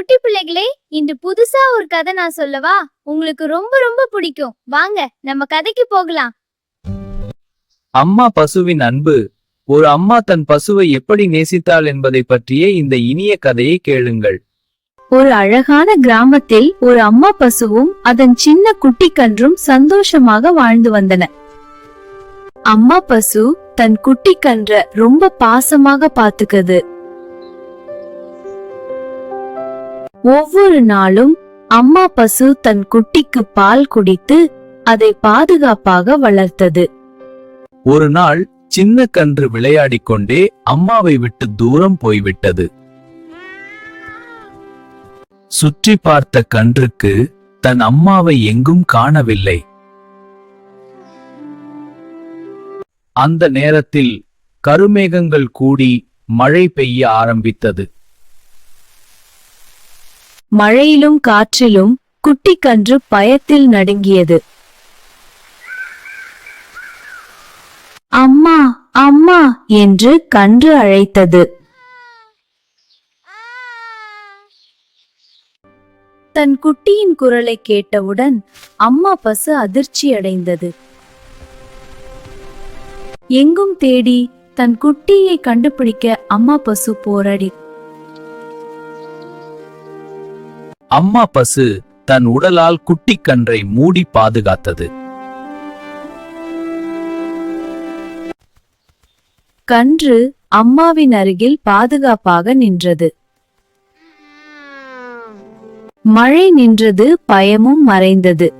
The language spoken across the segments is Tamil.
குட்டி பிள்ளைகளே, இன்று புதுசா ஒரு கதை நான் சொல்லவா? உங்களுக்கு ரொம்ப ரொம்ப பிடிக்கும். வாங்க நம்ம கதைக்கு போகலாம். அம்மா பசுவின் அன்பு. ஒரு அம்மா தன் பசுவை எப்படி நேசித்தாள் என்பதை பற்றிய இந்த இனிய கதையை கேளுங்கள். ஒரு அழகான கிராமத்தில் ஒரு அம்மா பசுவும் அதன் சின்ன குட்டி கன்றும் சந்தோஷமாக வாழ்ந்து வந்தன. அம்மா பசு தன் குட்டி கன்ற ரொம்ப பாசமாக பாத்துக்குது. ஒவ்வொரு நாளும் அம்மா பசு தன் குட்டிக்கு பால் குடித்து அதை பாதுகாப்பாக வளர்த்தது. ஒரு நாள் சின்ன கன்று விளையாடிக் கொண்டே அம்மாவை விட்டு தூரம் போய்விட்டது. சுற்றி பார்த்த கன்றுக்கு தன் அம்மாவை எங்கும் காணவில்லை. அந்த நேரத்தில் கருமேகங்கள் கூடி மழை பெய்ய ஆரம்பித்தது. மழையிலும் காற்றிலும் குட்டி கன்று பயத்தில் நடுங்கியது. அம்மா அம்மா என்று கன்று அழைத்தது. தன் குட்டியின் குரலை கேட்டவுடன் அம்மா பசு அதிர்ச்சியடைந்தது. எங்கும் தேடி தன் குட்டியை கண்டுபிடிக்க அம்மா பசு போராடி. அம்மா பசு தன் உடலால் குட்டி கன்றை மூடி பாதுகாத்தது. கன்று அம்மாவின் அருகில் பாதுகாப்பாக நின்றது. மழை நின்றது, பயமும் மறைந்தது.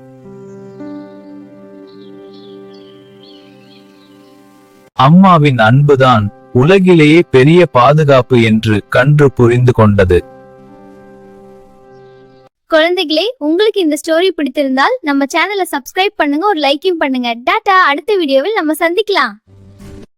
அம்மாவின் அன்புதான் உலகிலேயே பெரிய பாதுகாப்பு என்று கன்று புரிந்து கொண்டது. குழந்தைகளே, உங்களுக்கு இந்த ஸ்டோரி பிடித்திருந்தால் நம்ம சேனலை சப்ஸ்கிரைப் பண்ணுங்க, ஒரு லைக்கும் பண்ணுங்க. டாடா, அடுத்த வீடியோவில் நம்ம சந்திக்கலாம்.